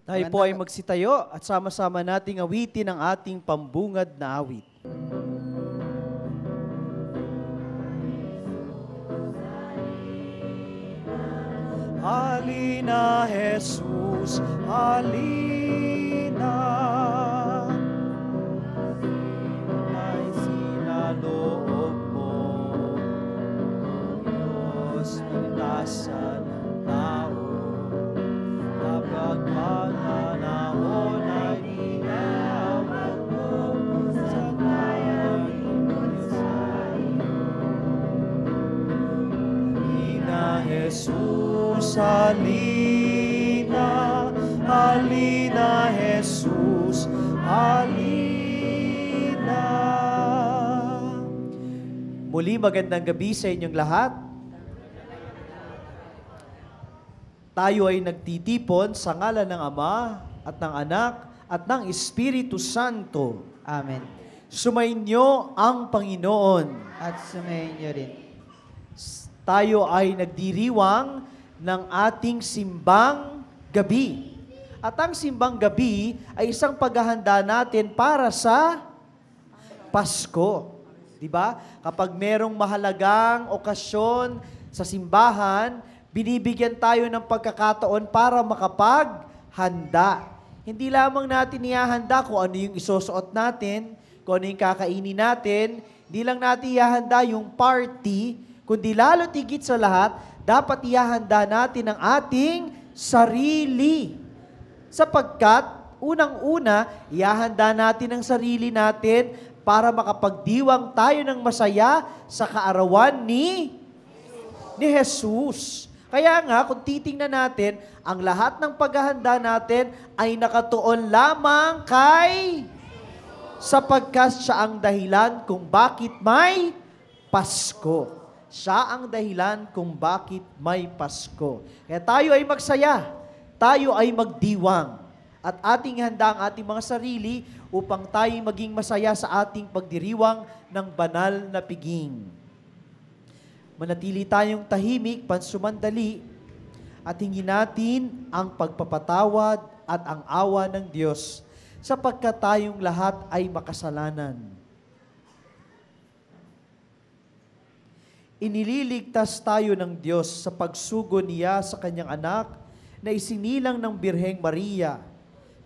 Tayo po ay magsitayo at sama-sama nating awitin ang ating pambungad na awit. Halina, Jesus, halina. Ay sinaloob mo, Diyos, pintasan ng tao. Kapag mananahon ay inawag mo, sa tayo'y inulisayo. Halina, Jesus, halina, halina, Jesus, halina. Muli magandang gabi sa inyong lahat. Tayo ay nagtitipon sa ngalan ng Ama at ng Anak at ng Espiritu Santo. Amen. Sumainyo ang Panginoon. At sumayin niyo rin. Tayo ay nagdiriwang ng ating simbang gabi. At ang simbang gabi ay isang paghahanda natin para sa Pasko. Diba? Kapag merong mahalagang okasyon sa simbahan, binibigyan tayo ng pagkakataon para makapaghanda. Hindi lamang natin ihahanda kung ano yung isusuot natin, kung ano yung kakainin natin, hindi lang natin ihahanda yung party, kundi lalo tigit sa lahat, dapat ihahanda natin ang ating sarili. Sapagkat, unang-una, ihahanda natin ang sarili natin para makapagdiwang tayo ng masaya sa kaarawan ni Jesus. Kaya nga, kung titingnan natin, ang lahat ng paghahanda natin ay nakatuon lamang kay sapagkat siya ang dahilan kung bakit may Pasko. Siya ang dahilan kung bakit may Pasko. Kaya tayo ay magsaya, tayo ay magdiwang, at ating handa ang ating mga sarili upang tayo maging masaya sa ating pagdiriwang ng banal na piging. Manatili tayong tahimik, pansumandali, at hingin natin ang pagpapatawad at ang awa ng Diyos sapagkat tayong lahat ay makasalanan. Inililigtas tayo ng Diyos sa pagsugo niya sa kanyang anak na isinilang ng Birheng Maria.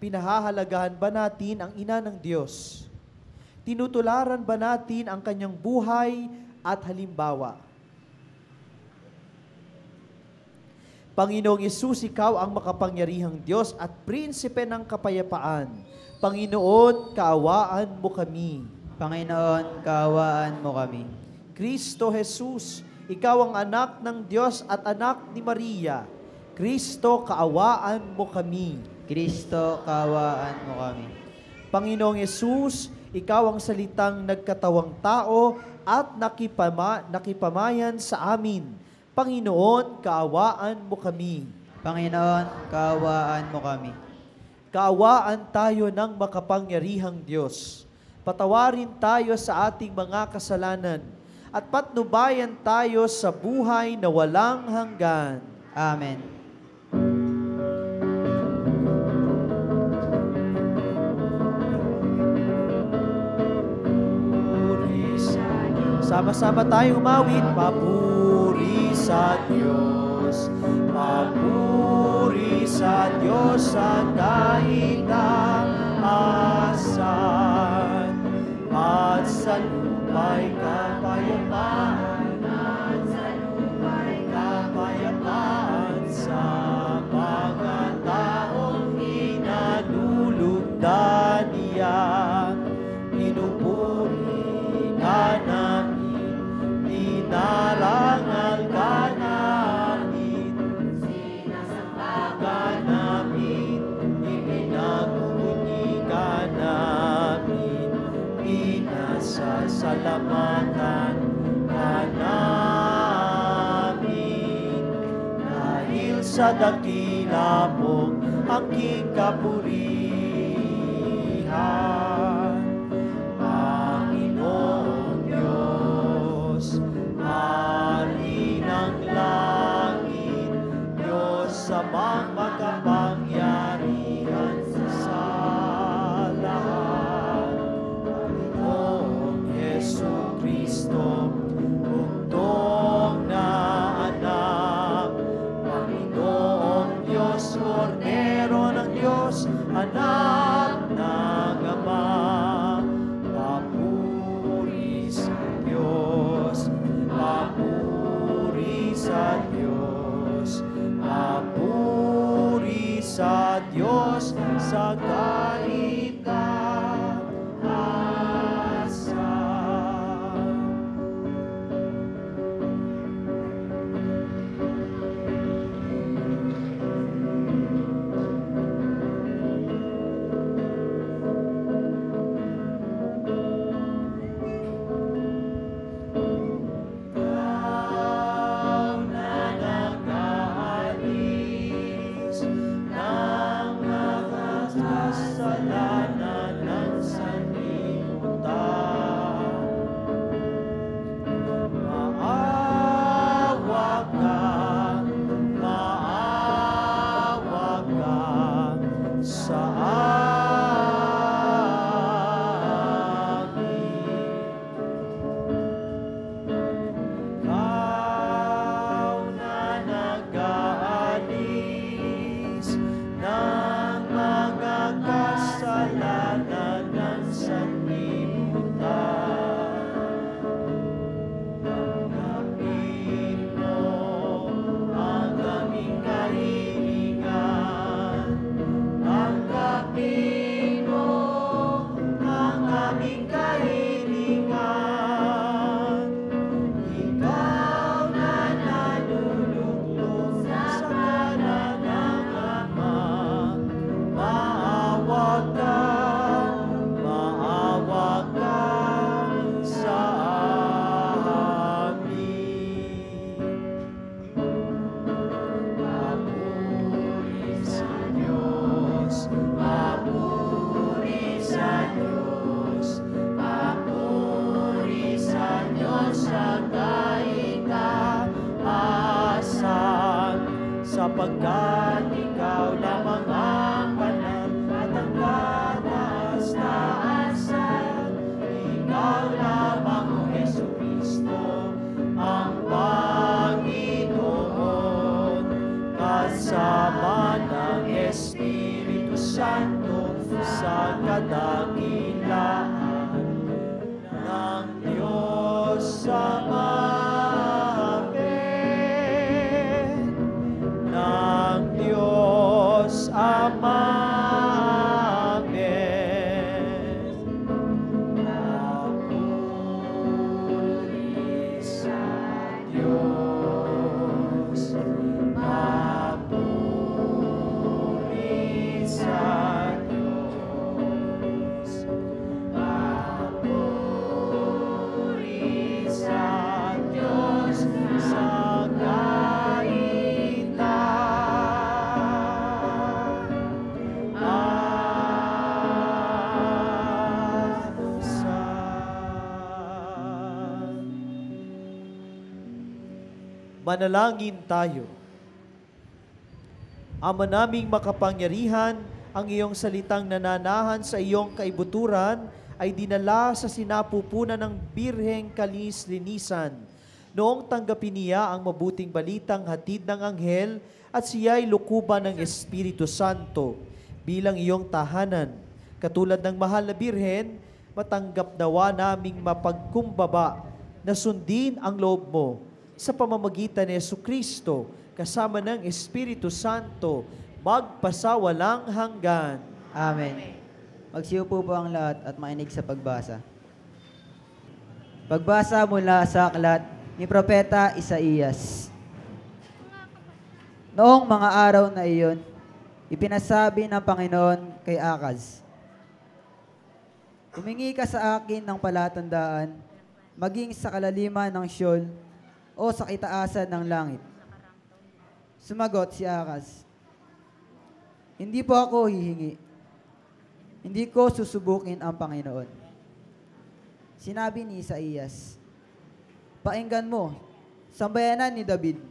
Pinahahalagahan ba natin ang ina ng Diyos? Tinutularan ba natin ang kanyang buhay at halimbawa? Panginoong Yesus, ikaw ang makapangyarihang Diyos at prinsipe ng kapayapaan. Panginoon, kaawaan mo kami. Panginoon, kaawaan mo kami. Kristo Jesus, ikaw ang anak ng Diyos at anak ni Maria. Kristo, kaawaan mo kami. Kristo, kaawaan mo kami. Panginoong Yesus, ikaw ang salitang nagkatawang tao at nakipamayan sa amin. Panginoon, kaawaan mo kami. Panginoon, kaawaan mo kami. Kaawaan tayo ng makapangyarihang Diyos. Patawarin tayo sa ating mga kasalanan at patnubayan tayo sa buhay na walang hanggan. Amen. Sama-sama tayong umawit. Papuri sa Diyos, papuri sa Diyos sa kaitaasan, at sa lupa'y kapayapaan, at sa lupa'y kapayapaan sa mga taong inalulugdan niya. Pinupuri ka namin, inarangal ka namin, sinasamba ka namin, ipinagbubunyi ka namin, pinasasalamatan ka namin. Dahil sa dakila mong aking kapurihan, Panginoon Diyos, Hari ng langit, Diyos sa makapangyarihan. anak ng Ama. Papuri sa Diyos, papuri sa Diyos, papuri sa Diyos sa kahit sapagkat ikaw lamang ang banal at ang kataas-taasan. Ikaw lamang, O Jesucristo, ang Panginoon, kasama ng Espiritu Santo sa kadakilaan ng Diyos Ama. Ama, amen. Papuri sa Diyos, papuri sa Diyos, papuri sa Diyos sa Manalangin tayo. Ama naming makapangyarihan, ang iyong salitang nananahan sa iyong kaibuturan ay dinala sa sinapupunan ng Birheng Kalis-linisan. Noong tanggapin niya ang mabuting balitang hatid ng anghel at siya'y lukuban ng Espiritu Santo bilang iyong tahanan. Katulad ng mahal na Birhen, matanggap nawa naming mapagkumbaba na sundin ang loob mo sa pamamagitan ni Jesucristo, kasama ng Espiritu Santo, magpasawalang hanggan. Amen. Magsiupo po ang lahat at makinig sa pagbasa. Pagbasa mula sa aklat ni Propeta Isaías. Noong mga araw na iyon, ipinasabi ng Panginoon kay Akaz, "Humingi ka sa akin ng palatandaan, maging sa kalaliman ng Sheol, o sa kitaasan ng langit." Sumagot si Akaz, "Hindi po ako hihingi. Hindi ko susubukin ang Panginoon." Sinabi ni Isaías, "Painggan mo, sambayanan ni David.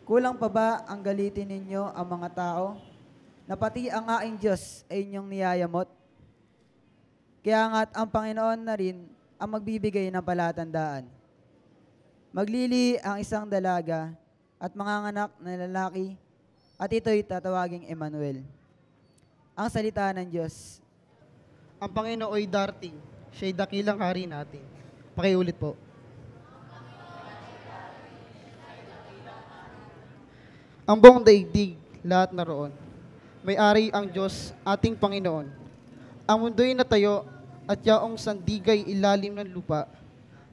Kulang pa ba ang galitin ninyo ang mga tao, na pati ang aking Diyos ay inyong niyayamot? Kaya nga't ang Panginoon na rin ang magbibigay ng palatandaan. Maglili ang isang dalaga at manganganak na lalaki, at ito'y tatawaging Emmanuel." ang salita ng Diyos. Ang Panginoon ay darating. Siya'y dakilang hari natin. Pakiulit po. Ang buong daigdig, lahat naroon. May-ari ang Diyos, ating Panginoon. Ang mundo'y natayo at yaong sandigay ilalim ng lupa,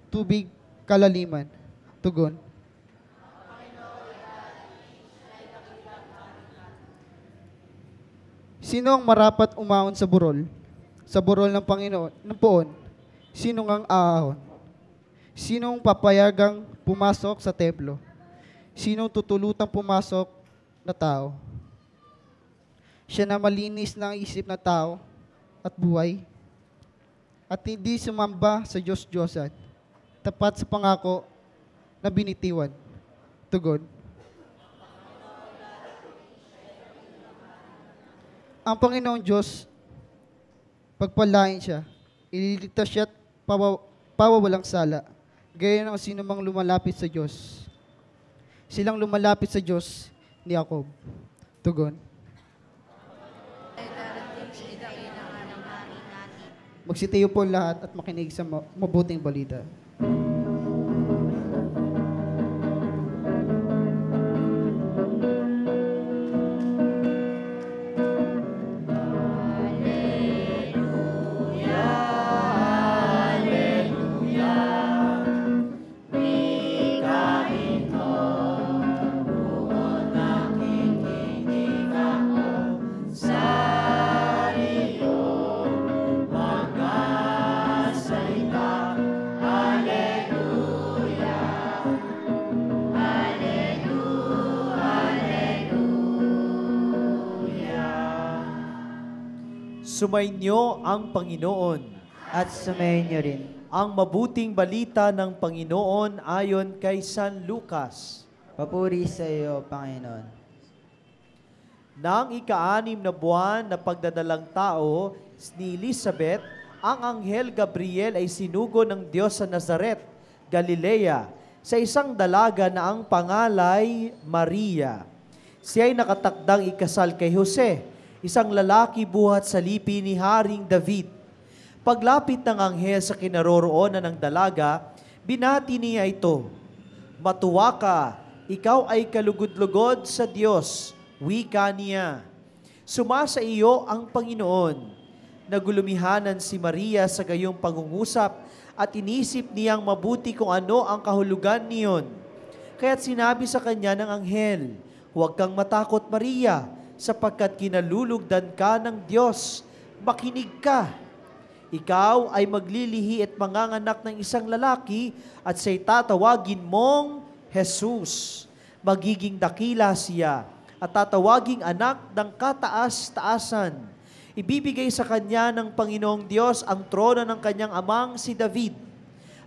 tubig kalaliman. Tugon. Sino ang marapat umahon sa burol? Sa burol ng Panginoon, ng poon? Sino ang aahon? Sinong papayagang pumasok sa templo? Sinong tutulutang pumasok na tao? Siya na malinis ng isip na tao at buhay, at hindi sumamba sa Diyos-Diyosan, tapat sa pangako na binitiwan. Tugon. Ang Panginoong Diyos, pagpalain siya, ililigtas siya at pawawalang sala, gaya ng sino mang lumalapit sa Diyos. Silang lumalapit sa Diyos ni Jacob. Tugon. Magsitayo po lahat at makinig sa mabuting balita. Sumainyo ang Panginoon. At sumayin niyo rin. Ang mabuting balita ng Panginoon ayon kay San Lucas. Papuri sa iyo, Panginoon. Nang ika-6 na buwan na pagdadalang tao ni Elizabeth, ang anghel Gabriel ay sinugo ng Diyos sa Nazaret, Galilea, sa isang dalaga na ang pangalay Maria. Siya ay nakatakdang ikasal kay Jose, isang lalaki buhat sa lipi ni Haring David. Paglapit ng anghel sa kinaroroonan ng dalaga, binati niya ito, "Matuwa ka, ikaw ay kalugod-lugod sa Diyos," wika niya. "Sumasa iyo ang Panginoon." Nagulumihanan si Maria sa gayong pangungusap at inisip niyang mabuti kung ano ang kahulugan niyon. Kaya't sinabi sa kanya ng anghel, "Huwag kang matakot, Maria, sapagkat kinalulugdan ka ng Diyos. Makinig ka. Ikaw ay maglilihi at manganganak ng isang lalaki at siya'y tatawagin mong Jesus. Magiging dakila siya at tatawaging anak ng kataas-taasan. Ibibigay sa kanya ng Panginoong Diyos ang trono ng kanyang amang si David.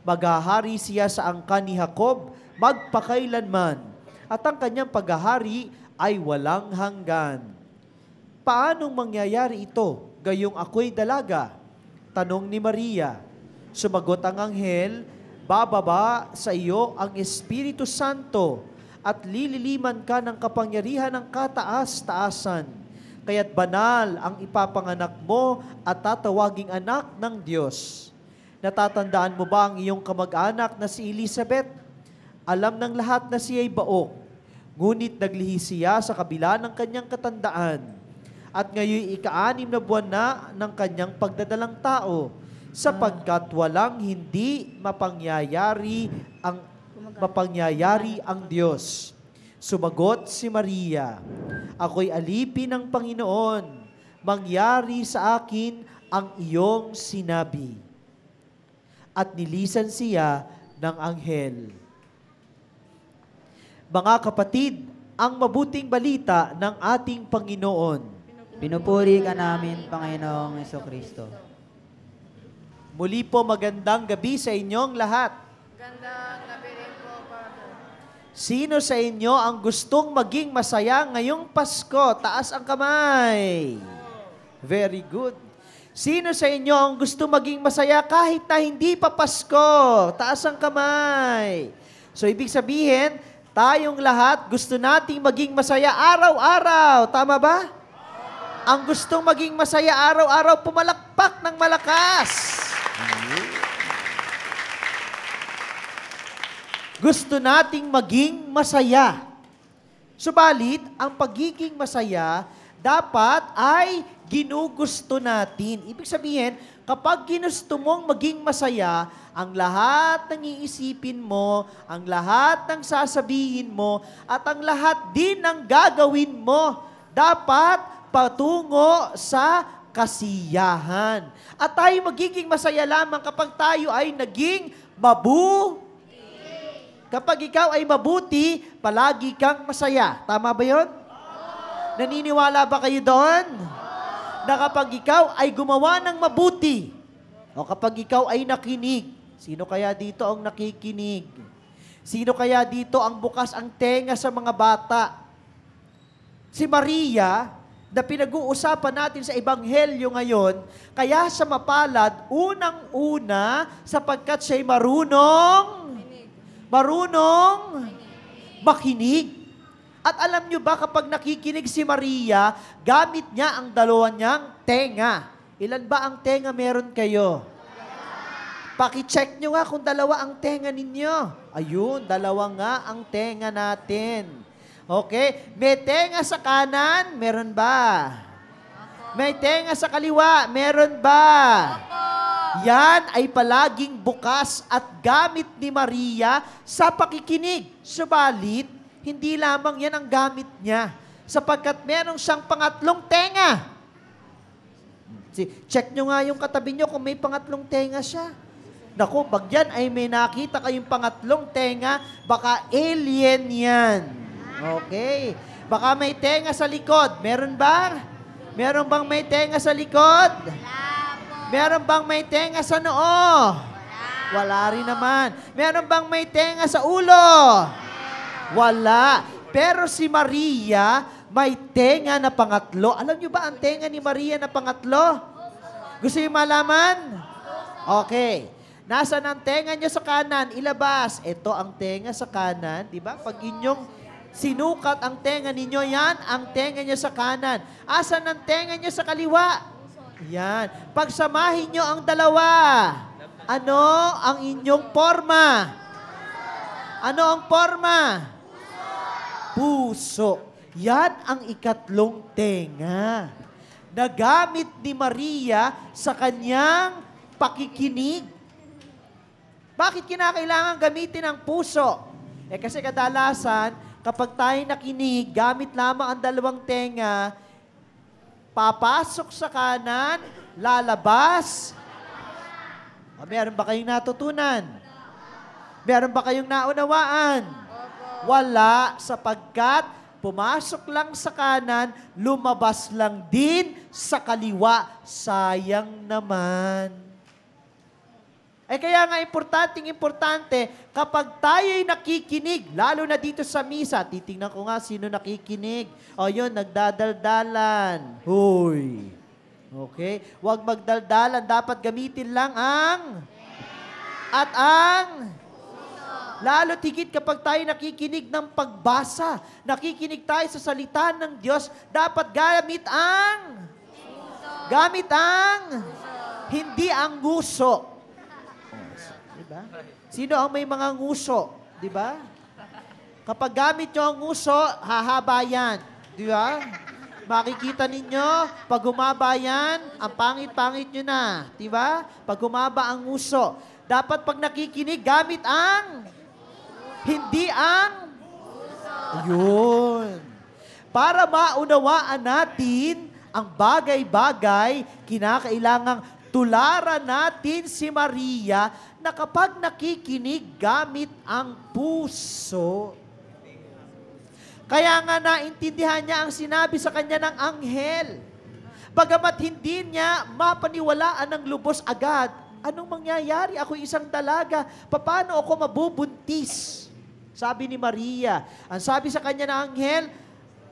Maghahari siya sa angkan ni Jacob magpakailanman, at ang kanyang paghahari ay walang hanggan." "Paanong mangyayari ito, gayong ako'y dalaga?" tanong ni Maria. Sumagot ang anghel, "Bababa sa iyo ang Espiritu Santo at lililiman ka ng kapangyarihan ng kataas-taasan. Kaya't banal ang ipapanganak mo at tatawaging anak ng Diyos. Natatandaan mo ba ang iyong kamag-anak na si Elizabeth? Alam ng lahat na siya'y baok. Ngunit naglihi siya sa kabila ng kanyang katandaan. At ngayon ika-6 na buwan na ng kanyang pagdadalang tao, sapagkat walang hindi mapangyayari ang Diyos." Sumagot si Maria, "Ako'y alipin ng Panginoon. Mangyari sa akin ang iyong sinabi." At nilisan siya ng anghel. Mga kapatid, ang mabuting balita ng ating Panginoon. Pinupuri ka namin, Panginoong Jesucristo. Muli po magandang gabi sa inyong lahat. Gandang gabi rin po, Father. Sino sa inyo ang gustong maging masaya ngayong Pasko? Taas ang kamay. Very good. Sino sa inyo ang gusto maging masaya kahit na hindi pa Pasko? Taas ang kamay. So ibig sabihin, tayong lahat gusto nating maging masaya araw-araw. Tama ba? Ang gustong maging masaya araw-araw, pumalakpak ng malakas. Gusto nating maging masaya. Subalit, ang pagiging masaya, dapat ay ginugusto natin. Ibig sabihin, kapag ginusto mong maging masaya, ang lahat ng iisipin mo, ang lahat ng sasabihin mo, at ang lahat din ng gagawin mo, dapat patungo sa kasiyahan. At tayo magiging masaya lamang kapag tayo ay naging Kapag ikaw ay mabuti, palagi kang masaya. Tama ba yun? Naniniwala ba kayo doon? Na kapag ikaw ay gumawa ng mabuti, o kapag ikaw ay nakinig, sino kaya dito ang nakikinig? Sino kaya dito ang bukas ang tenga sa mga bata? Si Maria, na pinag-uusapan natin sa Ebanghelyo ngayon, kaya siya mapalad, unang-una, sapagkat siya'y marunong makinig. At alam nyo ba, kapag nakikinig si Maria, gamit niya ang dalawa niyang tenga. Ilan ba ang tenga meron kayo? Paki-check nyo nga kung dalawa ang tenga ninyo. Ayun, dalawa nga ang tenga natin. Okay? May tenga sa kanan, meron ba? May tenga sa kaliwa, meron ba? Yan ay palaging bukas at gamit ni Maria sa pakikinig. Subalit, hindi lamang yan ang gamit niya, sapagkat meron siyang pangatlong tenga. Check nyo nga yung katabi nyo kung may pangatlong tenga siya. Naku, pag yan ay may nakita kayong pangatlong tenga, baka alien yan. Okay. Baka may tenga sa likod. Meron ba? Meron bang may tenga sa likod? Meron bang may tenga sa noo? Wala rin naman. Meron bang may tenga sa ulo? Wala. Pero si Maria, may tenga na pangatlo. Alam niyo ba ang tenga ni Maria na pangatlo? Gusto niyo malaman? Okay. Nasaan ang tenga niyo sa kanan? Ilabas. Ito ang tenga sa kanan. Di ba? Pag inyong sinukat ang tenga ninyo, yan ang tenga niyo sa kanan. Asan ang tenga niyo sa kaliwa? Yan. Pagsamahin nyo ang dalawa. Ano ang inyong forma? Ano ang forma? Puso. Yan ang ikatlong tenga. Nagamit ni Maria sa kanyang pakikinig. Bakit kinakailangan gamitin ang puso? Kasi kadalasan, kapag tayo nakinig, gamit lamang ang dalawang tenga, papasok sa kanan, lalabas. Meron ba kayong natutunan? Meron ba kayong naunawaan? Wala, sapagkat pumasok lang sa kanan, lumabas lang din sa kaliwa. Sayang naman. Kaya nga importante, kapag tayo'y nakikinig, lalo na dito sa misa, titingnan ko nga sino nakikinig. O yun, nagdadaldalan. Hoy. Okay? Huwag magdaldalan. Dapat gamitin lang lalo tigit kapag tayo nakikinig ng pagbasa, nakikinig tayo sa salita ng Diyos, dapat gamit hindi ang nguso. Diba? Sino ang may mga nguso? Diba? Kapag gamit nyo ang nguso, hahaba yan. Diba? Makikita ninyo, pag humaba yan, ang pangit-pangit nyo na. Diba? Pag humaba ang nguso. Dapat pag nakikinig, gamit hindi ang Ayun. Para maunawaan natin ang bagay-bagay, kinakailangang tularan natin si Maria na kapag nakikinig gamit ang puso. Kaya nga naintindihan niya ang sinabi sa kanya ng anghel. Bagamat hindi niya mapaniwalaan ng lubos agad, anong mangyayari? Ako'y isang dalaga. Paano ako mabubuntis? Sabi ni Maria. Ang sabi sa kanya ng anghel,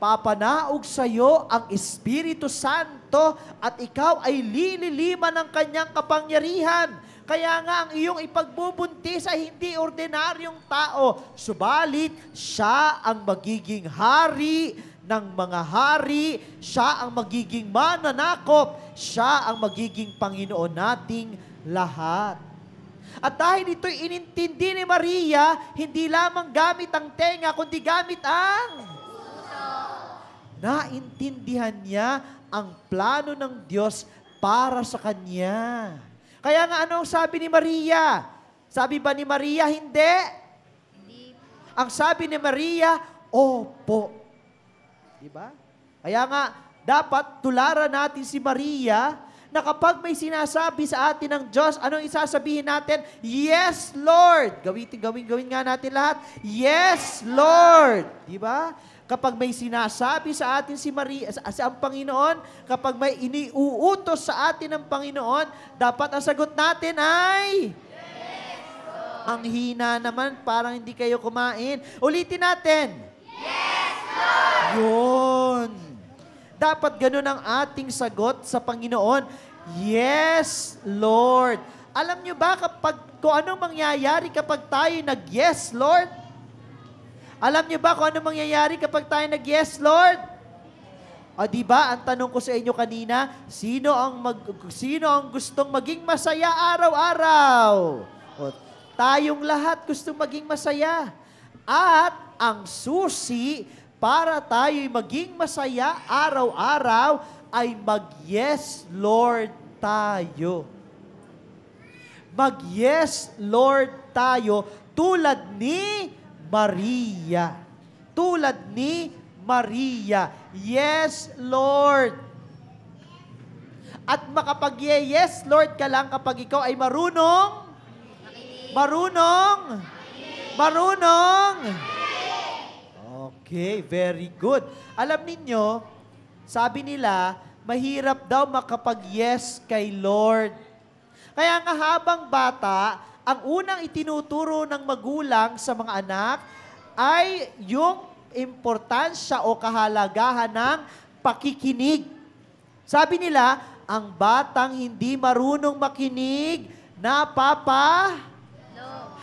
papanaog sa iyo ang Espiritu Santo at ikaw ay lililiman ng kanyang kapangyarihan. Kaya nga ang iyong ipagbubuntis ay hindi ordinaryong tao, subalit siya ang magiging hari ng mga hari, siya ang magiging mananakop, siya ang magiging Panginoon nating lahat. At dahil ito'y inintindi ni Maria, hindi lamang gamit ang tenga, kundi gamit ang naintindihan niya ang plano ng Diyos para sa kanya. Kaya nga anong sabi ni Maria? Sabi ba ni Maria, hindi? Ang sabi ni Maria, opo. Diba? Kaya nga, dapat tularan natin si Maria na kapag may sinasabi sa atin ng Diyos, anong isasabihin natin? Yes, Lord. Gawin nga natin lahat. Yes, Lord. Diba? Kapag may sinasabi sa atin si Maria, sa ang Panginoon, kapag may iniuutos sa atin ng Panginoon, dapat ang sagot natin ay ang hina naman, parang hindi kayo kumain. Ulitin natin. Yes, Lord! Yun. Dapat ganun ang ating sagot sa Panginoon. Yes, Lord. Alam nyo ba kung anong mangyayari kapag tayo nag-yes, Lord? Alam nyo ba kung anong mangyayari kapag tayo nag-yes, Lord? O di ba, ang tanong ko sa inyo kanina, sino ang gustong maging masaya araw-araw? O, tayong lahat gustong maging masaya. At ang susi para tayo'y maging masaya araw-araw ay mag-yes, Lord, tayo. Mag-yes, Lord, tayo tulad ni Maria. Tulad ni Maria. Yes, Lord. At makapag-yes, Lord ka lang kapag ikaw ay marunong. Marunong. Okay, very good. Alam ninyo, sabi nila, mahirap daw makapag-yes kay Lord. Kaya nga habang bata, ang unang itinuturo ng magulang sa mga anak ay yung importansya o kahalagahan ng pakikinig. Sabi nila, ang batang hindi marunong makinig,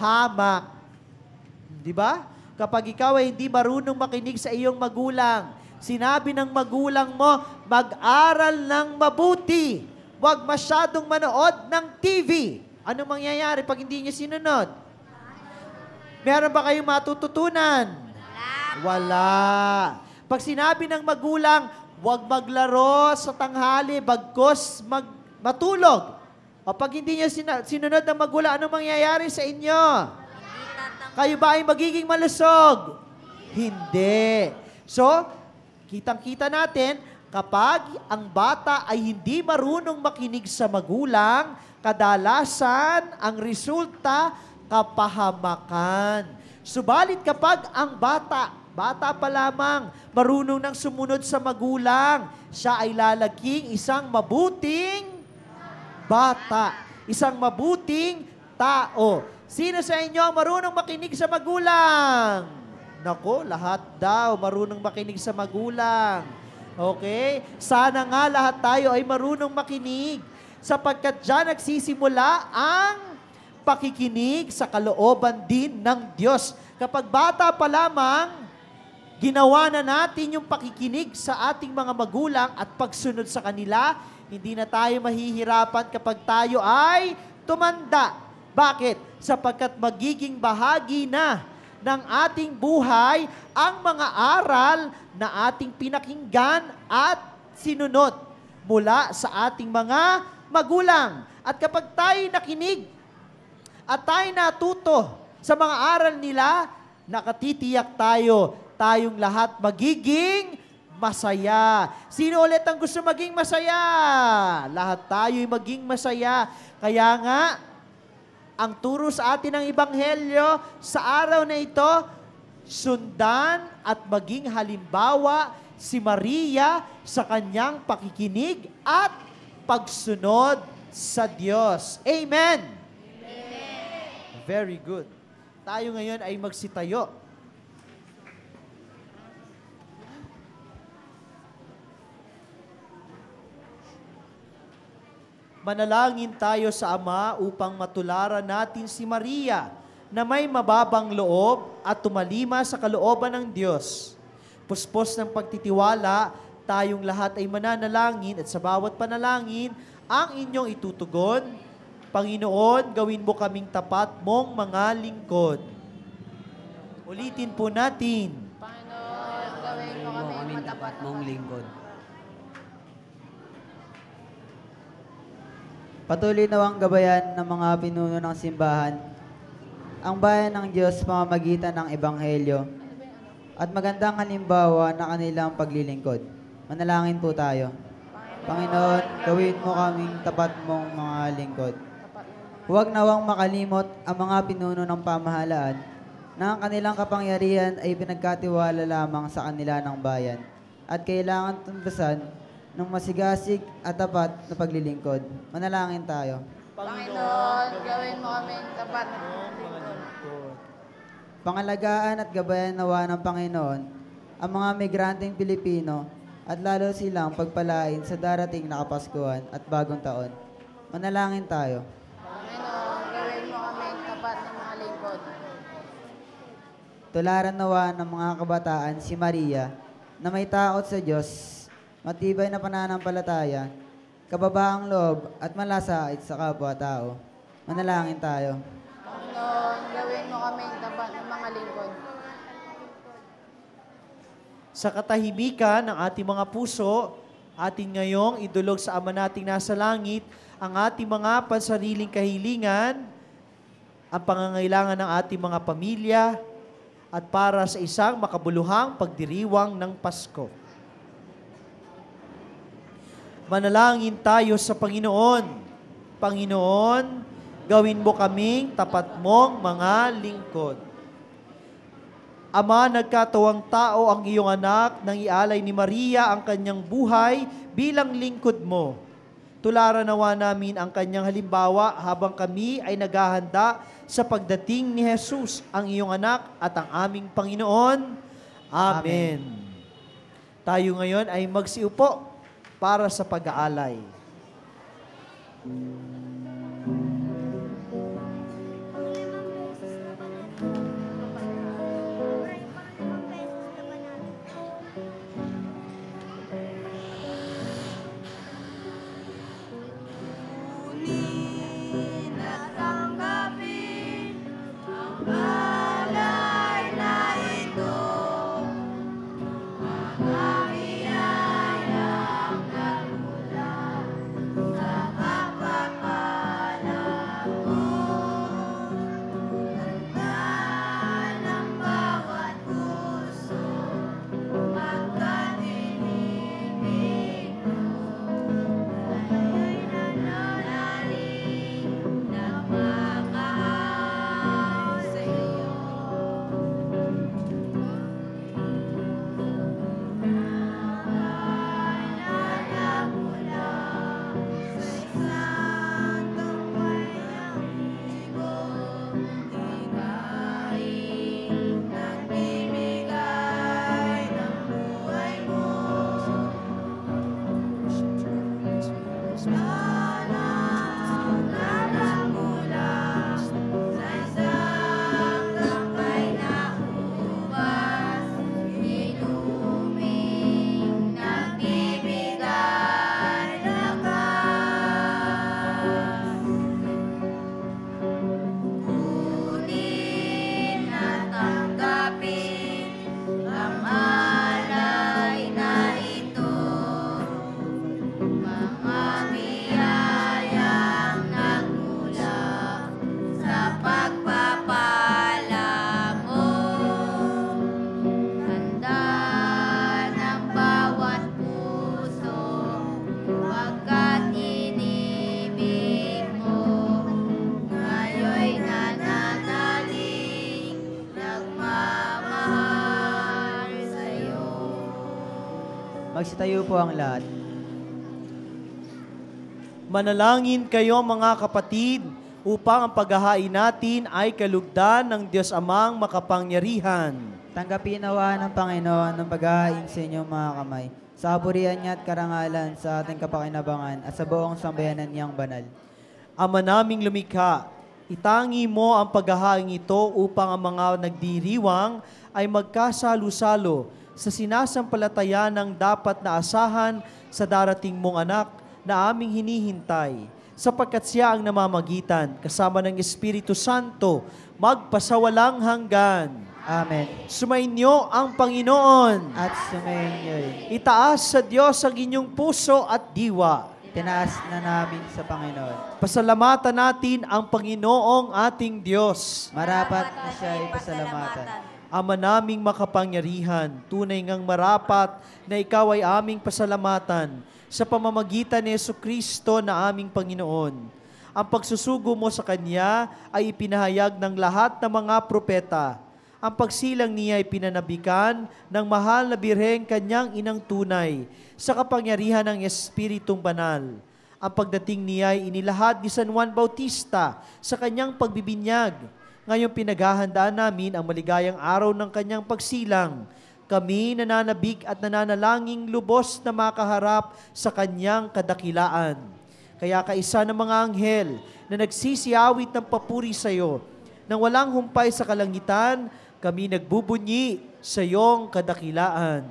hamak. Di ba? Kapag ikaw ay hindi marunong makinig sa iyong magulang, sinabi ng magulang mo, mag-aral ng mabuti. Huwag masyadong manood ng TV. Ano mangyayari pag hindi niyo sinunod? Meron ba kayong matututunan? Wala. Pag sinabi ng magulang, huwag maglaro sa tanghali, bagkos matulog. O pag hindi niyo sinunod ng magulang, anong mangyayari sa inyo? Kayo ba ay magiging malusog? Hindi. So, kitang-kita natin, kapag ang bata ay hindi marunong makinig sa magulang, kadalasan ang resulta, kapahamakan. Subalit kapag ang bata pa lamang, marunong nang sumunod sa magulang, siya ay lalaging isang mabuting bata, isang mabuting tao. Sino sa inyo ang marunong makinig sa magulang? Nako, lahat daw marunong makinig sa magulang. Okay? Sana nga lahat tayo ay marunong makinig sapagkat diyan nagsisimula ang pakikinig sa kalooban din ng Diyos. Kapag bata pa lamang, ginawa na natin yung pakikinig sa ating mga magulang at pagsunod sa kanila, hindi na tayo mahihirapan kapag tayo ay tumanda. Bakit? Sapagkat magiging bahagi na ng ating buhay ang mga aral na ating pinakinggan at sinunod mula sa ating mga magulang. At kapag tayo nakinig at tayo natuto sa mga aral nila, nakatitiyak tayong lahat magiging masaya. Sino ulit ang gusto maging masaya? Lahat tayo'y maging masaya. Kaya nga, ang turo sa atin ng Ebanghelyo sa araw na ito, sundan at maging halimbawa si Maria sa kanyang pakikinig at pagsunod sa Diyos. Amen! Amen! Very good. Tayo ngayon ay magsitayo. Manalangin tayo sa Ama upang matularan natin si Maria na may mababang loob at tumalima sa kalooban ng Diyos. Puspos ng pagtitiwala, tayong lahat ay mananalangin at sa bawat panalangin, ang inyong itutugon, Panginoon, gawin mo kaming tapat mong mga lingkod. Ulitin po natin. Panginoon, gawin mo kami matapat mong lingkod. Patuloy nawang gabayan ng mga pinuno ng simbahan, ang bayan ng Diyos pamamagitan ng Ebanghelyo, at magandang halimbawa na kanilang paglilingkod. Manalangin po tayo. Panginoon, gawin mo kaming tapat mong mga lingkod. Huwag nawang makalimot ang mga pinuno ng pamahalaan na ang kanilang kapangyarihan ay pinagkatiwala lamang sa kanila ng bayan at kailangan tundasan ng masigasig at tapat na paglilingkod. Manalangin tayo. Panginoon, gawin mo kami tapat ng lingkod. Pangalagaan at gabayan nawa ng Panginoon ang mga migranteng Pilipino at lalo silang pagpalain sa darating na Kapaskuhan at Bagong Taon. Manalangin tayo. Panginoon, gawin mo kami tapat ng mga lingkod. Tularan nawa ng mga kabataan si Maria na may takot sa Diyos, matibay na pananampalataya, kababaang loob at malasait sa kapwa-tao. Manalangin tayo. Panginoon, gawin mo kami tapat ng mga lingkod. Sa katahimikan ng ating mga puso, atin ngayong idulog sa Ama nating nasa langit ang ating mga pansariling kahilingan, ang pangangailangan ng ating mga pamilya, at para sa isang makabuluhang pagdiriwang ng Pasko. Manalangin tayo sa Panginoon. Panginoon, gawin mo kaming tapat mong mga lingkod. Ama, nagkatawang tao ang iyong anak nang ialay ni Maria ang kanyang buhay bilang lingkod mo. Tularan nawa namin ang kanyang halimbawa habang kami ay naghahanda sa pagdating ni Jesus, ang iyong anak at ang aming Panginoon. Amen. Tayo ngayon ay magsiupo para sa pag-aalay. Magsitayo po ang lahat. Manalangin kayo mga kapatid upang ang paghahain natin ay kalugdan ng Diyos Amang makapangyarihan. Tanggapin nawa ng Panginoon ng paghahain sa inyong mga kamay, sa kapurihan niya at karangalan sa ating kapakinabangan at sa buong sambayanan niyang banal. Ama naming lumikha, itangi mo ang paghahain ito upang ang mga nagdiriwang ay magkasalo-salo sa sinasampalataya ng dapat na asahan sa darating mong anak na aming hinihintay, sapagkat siya ang namamagitan kasama ng Espiritu Santo magpasawalang hanggan. Amen. Sumainyo ang Panginoon. At sumainyo'y Itaas sa Diyos ang inyong puso at diwa. tinaas na namin sa Panginoon. Pasalamatan natin ang Panginoong ating Diyos. Marapat na siya'y pasalamatan. Ama naming makapangyarihan, tunay ngang marapat na ikaw ay aming pasalamatan sa pamamagitan ni Jesucristo na aming Panginoon. Ang pagsusugo mo sa Kanya ay ipinahayag ng lahat ng mga propeta. Ang pagsilang niya ay pinanabikan ng mahal na birheng Kanyang inang tunay sa kapangyarihan ng Espiritong Banal. Ang pagdating niya ay inilahad ni San Juan Bautista sa kanyang pagbibinyag. Ngayong pinaghahandaan namin ang maligayang araw ng kanyang pagsilang. Kami nananabik at nananalangin lubos na makaharap sa kanyang kadakilaan. Kaya kaisa ng mga anghel na nagsisiawit ng papuri sa iyo, nang walang humpay sa kalangitan, kami nagbubunyi sa iyong kadakilaan.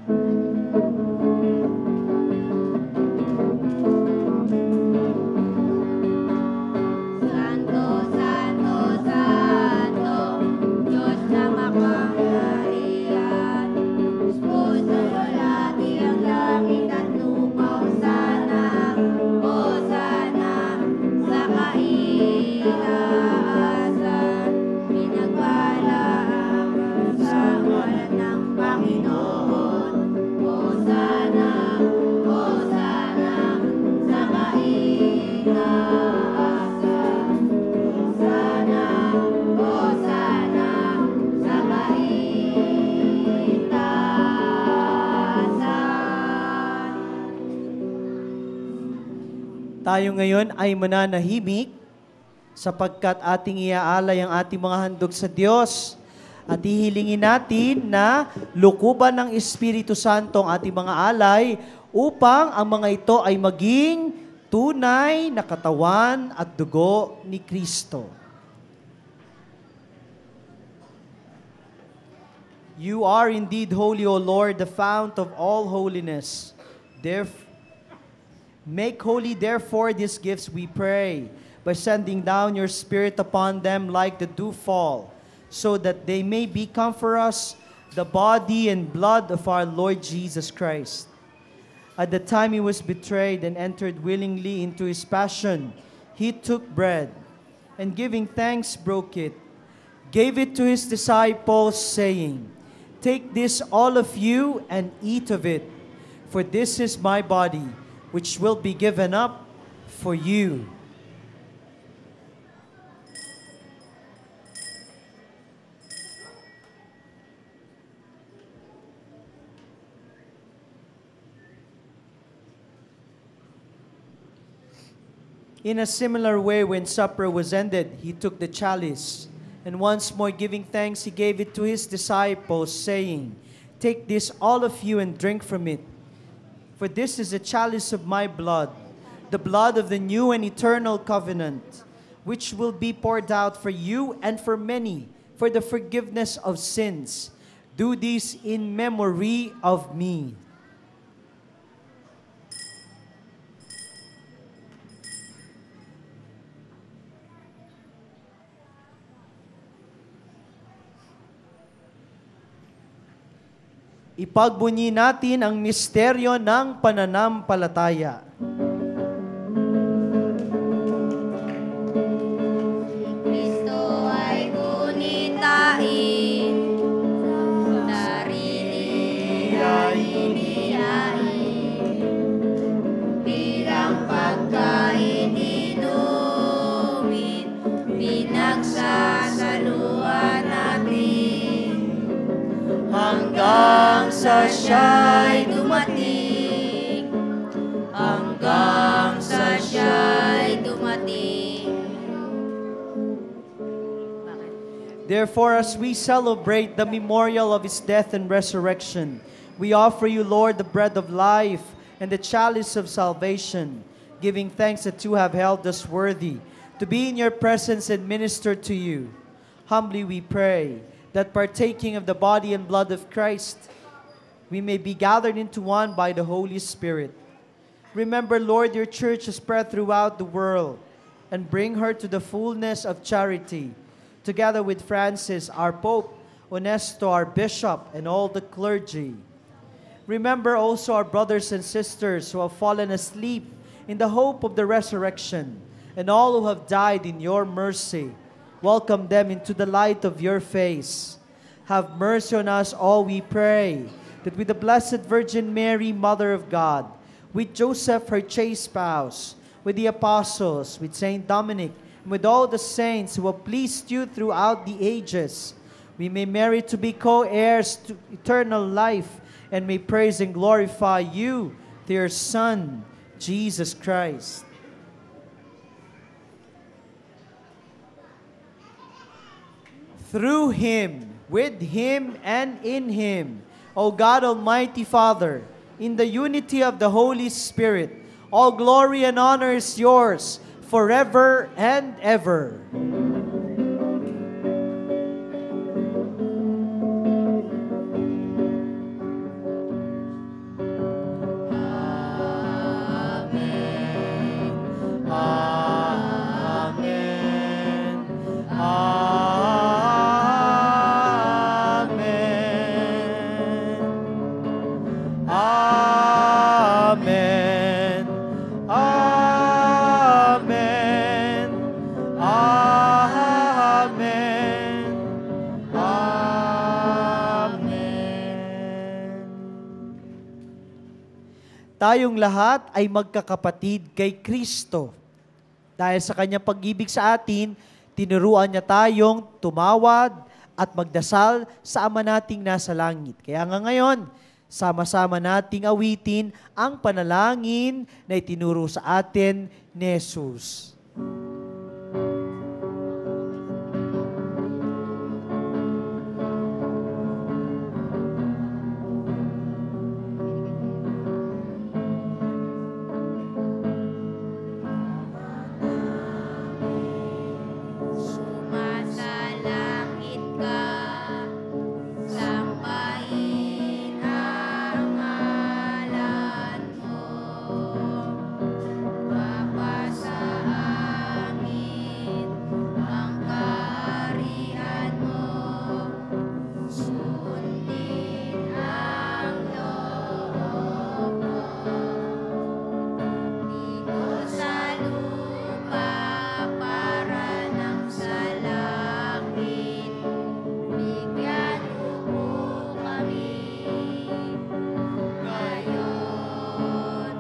Santo, Santo, Santo, Diyos na makapangyarihan. Puso lulati ang langit at lupa, Hosana, Hosana, sa kaitaasan. Pinagpala ang sa ngalan ng Panginoon. Hosana, Hosana, sa kaitaasan. Hosana, Hosana, sa kaitaasan. Tayo ngayon ay mananahimik sapagkat ating iaalay ang ating mga handog sa Diyos at hihilingin natin na lukuban ng Espiritu Santo ang ating mga alay upang ang mga ito ay maging tunay na katawan at dugo ni Kristo. You are indeed holy, O Lord, the fount of all holiness. Make holy, therefore, these gifts, we pray, by sending down your Spirit upon them like the dewfall, so that they may become for us the body and blood of our Lord Jesus Christ. At the time he was betrayed and entered willingly into his passion, he took bread, and giving thanks, broke it, gave it to his disciples, saying, "Take this, all of you, and eat of it, for this is my body, which will be given up for you." In a similar way, when supper was ended, he took the chalice, and once more giving thanks, he gave it to his disciples, saying, "Take this, all of you, and drink from it. For this is a chalice of my blood, the blood of the new and eternal covenant, which will be poured out for you and for many for the forgiveness of sins. Do this in memory of me." Ipagbunyi natin ang misteryo ng pananampalataya. Kristo ay gunitain, sarili ay inihain, bilang pagkain inumin, pinagsasaluhan natin, hanggang sa siya'y dumating, hanggang sa siya'y dumating. Therefore, as we celebrate the memorial of his death and resurrection, we offer you, Lord, the bread of life and the chalice of salvation, giving thanks that you have held us worthy to be in your presence and minister to you. Humbly we pray that partaking of the body and blood of Christ, we may be gathered into one by the Holy Spirit. Remember, Lord, your church is spread throughout the world, and bring her to the fullness of charity, together with Francis, our Pope, Onesto, our Bishop, and all the clergy. Remember also our brothers and sisters who have fallen asleep in the hope of the resurrection, and all who have died in your mercy. Welcome them into the light of your face. Have mercy on us all, we pray, that with the Blessed Virgin Mary, Mother of God, with Joseph, her chaste spouse, with the apostles, with Saint Dominic, and with all the saints who have pleased you throughout the ages, we may merit to be co-heirs to eternal life, and may praise and glorify you through your Son, Jesus Christ. Through him, with him, and in him, O God Almighty Father, in the unity of the Holy Spirit, all glory and honor is yours forever and ever. Tayong lahat ay magkakapatid kay Kristo. Dahil sa kanyang pag-ibig sa atin, tinuruan niya tayong tumawad at magdasal sa Ama nating nasa langit. Kaya nga ngayon, sama-sama nating awitin ang panalangin na itinuro sa atin ni Jesus. Sumasalangit ka, sambahin ang ngalan mo. Mapasa amin ang kaharian mo. Sundin ang loob mo. Dito sa lupa para nang sa langit, bigyan mo kami ngayon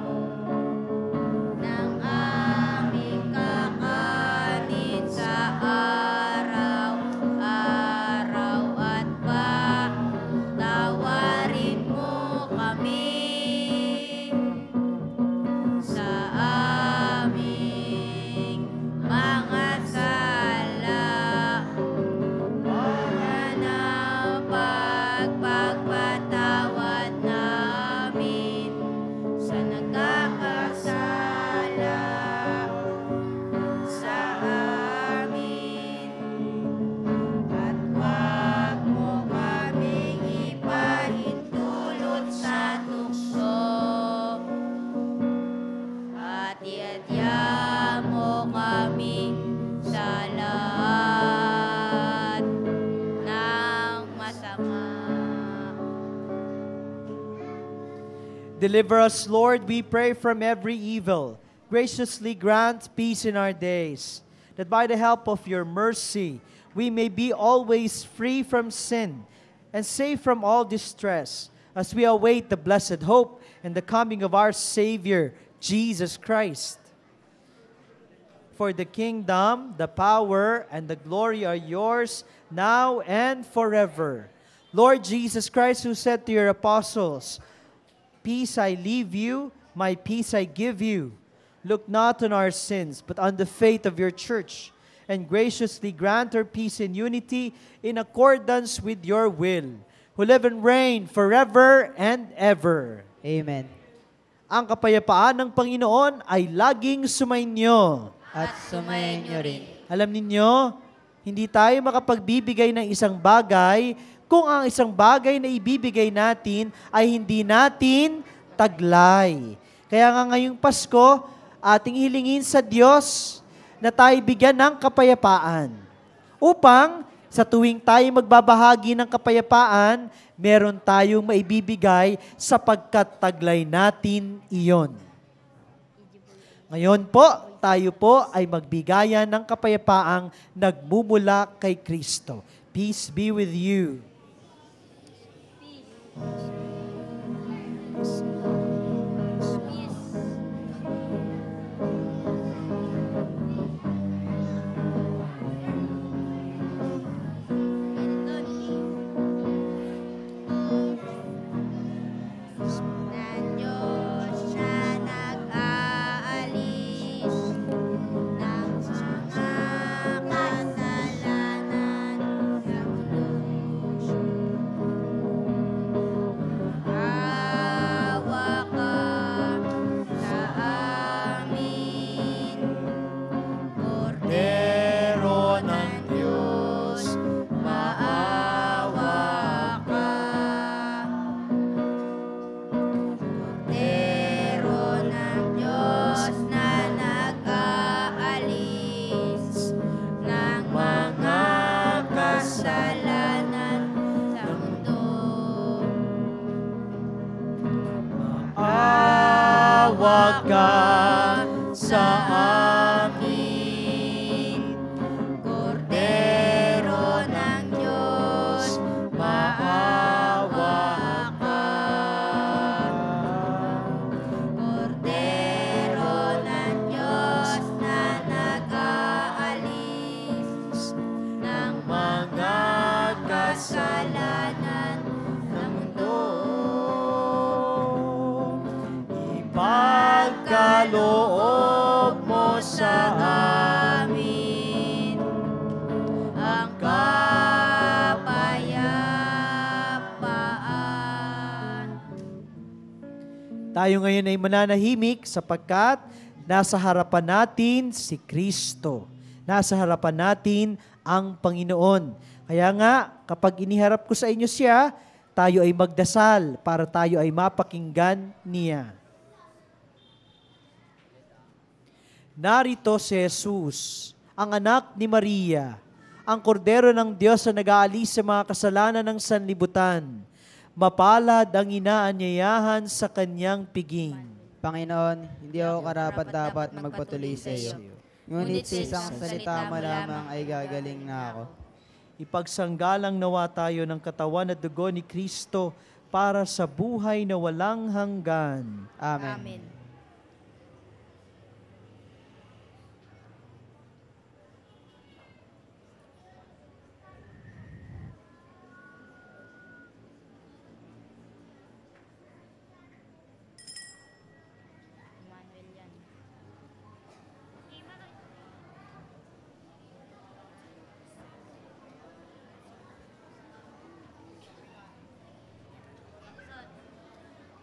ng aming kakanin sa araw-araw, at patawarin mo kami sa aming mga sala, para na pagpagpatawad namin sa nagkakasala sa amin. At huwag mo kaming ipahintulot sa tukso, at iadya mo kami sa lahat ng masama. Deliver us, Lord, we pray, from every evil. Graciously grant peace in our days, that by the help of your mercy, we may be always free from sin and safe from all distress, as we await the blessed hope and the coming of our Savior, Jesus Christ. For the kingdom, the power, and the glory are yours, now and forever. Lord Jesus Christ, who said to your apostles, "Peace I leave you, my peace I give you. Look not on our sins, but on the faith of your church, and graciously grant her peace and unity in accordance with your will, who live and reign forever and ever." Amen. Ang kapayapaan ng Panginoon ay laging sumainyo. At sumayin niyo rin. Alam ninyo, hindi tayo makapagbibigay ng isang bagay kung ang isang bagay na ibibigay natin ay hindi natin taglay. Kaya nga ngayong Pasko, ating hilingin sa Diyos na tayo bigyan ng kapayapaan. Upang sa tuwing tayo magbabahagi ng kapayapaan, meron tayong maibibigay sapagkat taglay natin iyon. Ngayon po, tayo po ay magbigayan ng kapayapaang nagmumula kay Kristo. Peace be with you. ng Diyos na nag-aalis ng mga kasalanan ng lungsod. Awa ka sa amin, Kordero ng Diyos, maawa ka. Kordero ng Diyos na nag-aalis ng mga kasalanan sa mundo. Awa ka sa amin, Kordero ng Diyos, maawa ka. Kordero ng Diyos na nag-aalis ng mga kasalanan ng mundo. ipagkaloob mo sa amin ang kapayapaan. Tayo ngayon ay mananahimik sapagkat nasa harapan natin si Kristo. Nasa harapan natin ang Panginoon. Kaya nga, kapag iniharap ko sa inyo siya, tayo ay magdasal para tayo ay mapakinggan niya. Narito si Jesus, ang anak ni Maria, ang kordero ng Diyos na nag-aalis sa mga kasalanan ng sanlibutan. Mapalad ang inaanyayahan sa kanyang piging. Panginoon, hindi ako karapat-dapat na magpatuloy sa iyo. Ngunit sa isang salita mo lamang ay gagaling na ako. Ipagsanggalang nawa tayo ng katawan at dugo ni Kristo para sa buhay na walang hanggan. Amen. Amen.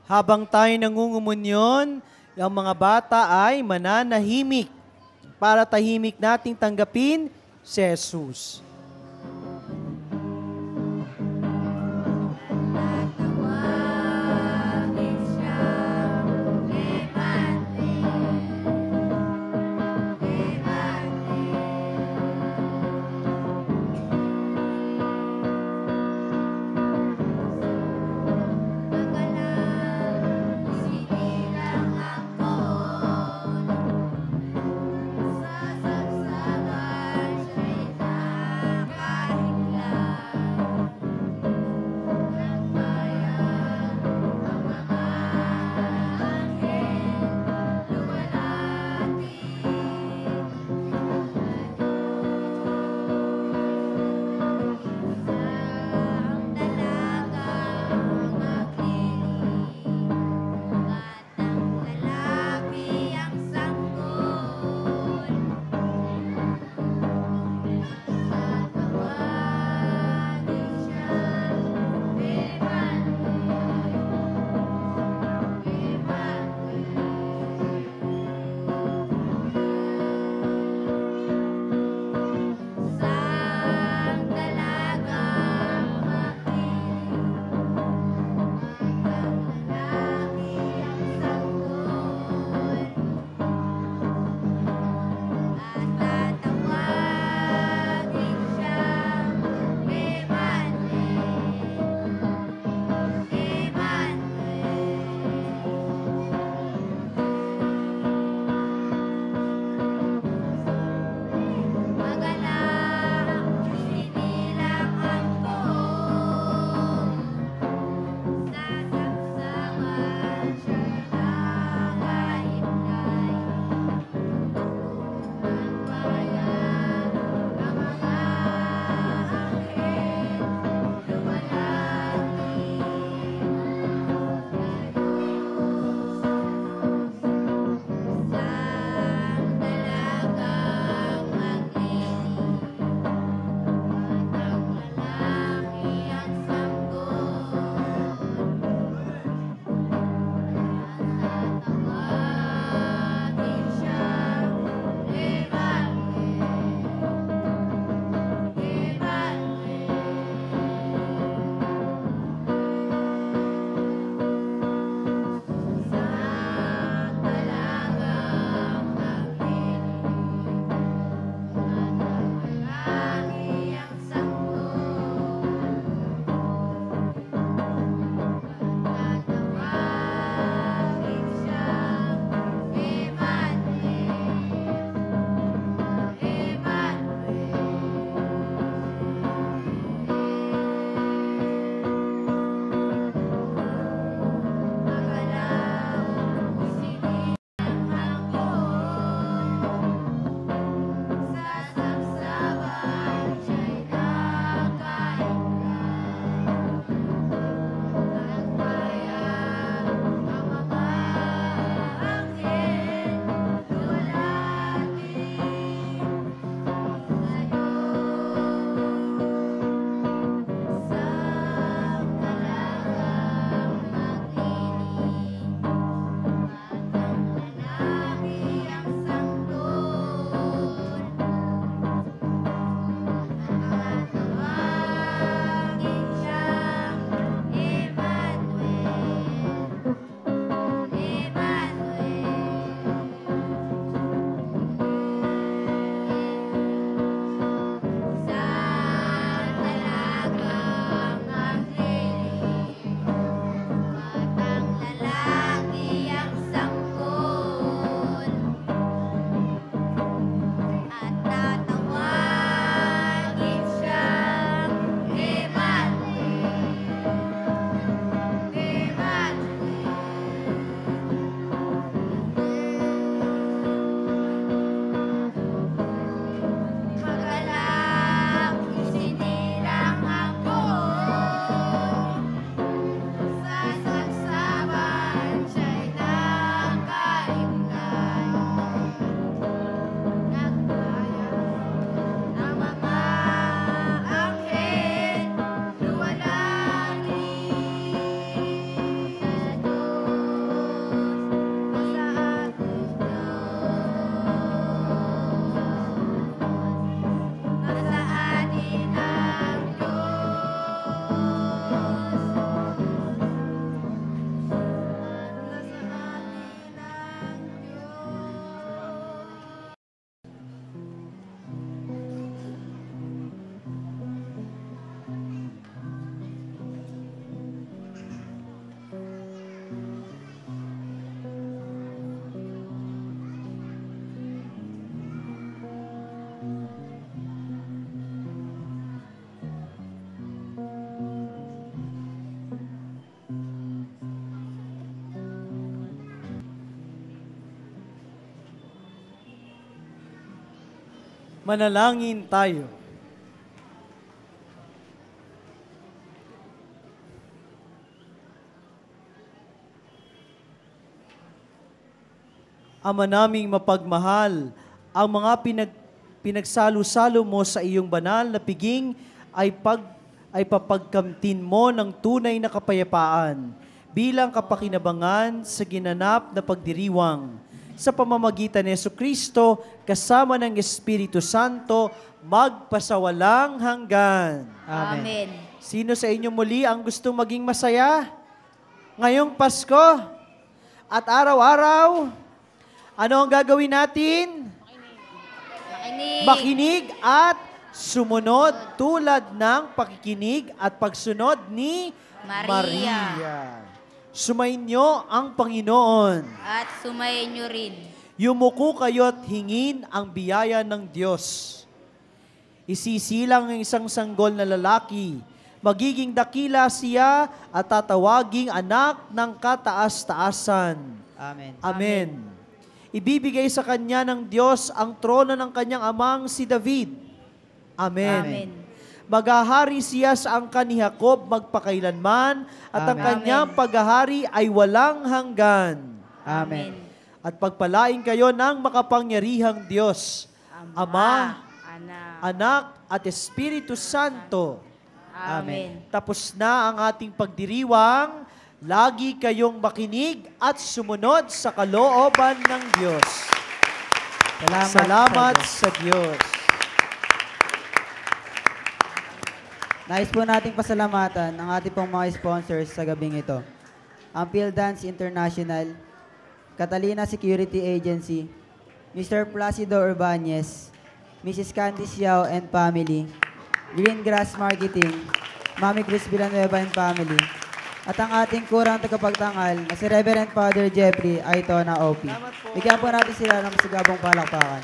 Habang tayo nangungumunyon, ang mga bata ay mananahimik para tahimik nating tanggapin si Jesus. Tatawagin siya, Sinilang ang poon, sa sagsagan siya'y Manalangin tayo. Ama naming mapagmahal, ang mga pinagsalo-salo mo sa iyong banal na piging ay papagkamtin mo ng tunay na kapayapaan bilang kapakinabangan sa ginanap na pagdiriwang sa pamamagitan ni Jesucristo kasama ng Espiritu Santo magpasawalang hanggan. Amen. Sino sa inyo muli ang gustong maging masaya ngayong Pasko at araw-araw? Ano ang gagawin natin? Makinig. Makinig at sumunod tulad ng pakikinig at pagsunod ni Maria. Sumainyo ang Panginoon. At sumayin nyo rin. Yumuko kayo't hingin ang biyaya ng Diyos. Isisilang ang isang sanggol na lalaki. Magiging dakila siya at tatawaging anak ng kataas-taasan. Amen. Amen. Ibibigay sa kanya ng Diyos ang trono ng kanyang amang si David. Amen. Amen. Maghahari siya sa angkan ni Jacob magpakailanman at ang Amen. kanyang paghahari ay walang hanggan. Amen. At pagpalain kayo ng makapangyarihang Diyos, Ama, Anak. Anak at Espiritu Santo. Amen. Tapos na ang ating pagdiriwang. Lagi kayong makinig at sumunod sa kalooban ng Diyos. Salamat sa Diyos. Nais po nating pasalamatan ang ating pong mga sponsors sa gabing ito. Ang PhilDance International, Catalina Security Agency, Mr. Placido Urbañez, Mrs. Candice Yao and Family, Green Grass Marketing, Mami Cruz Villanueva and Family, at ang ating kurang tagapagtangal na si Reverend Father Jeffrey Aitona OP. Bigyan po natin sila ng masigabong palakpakan.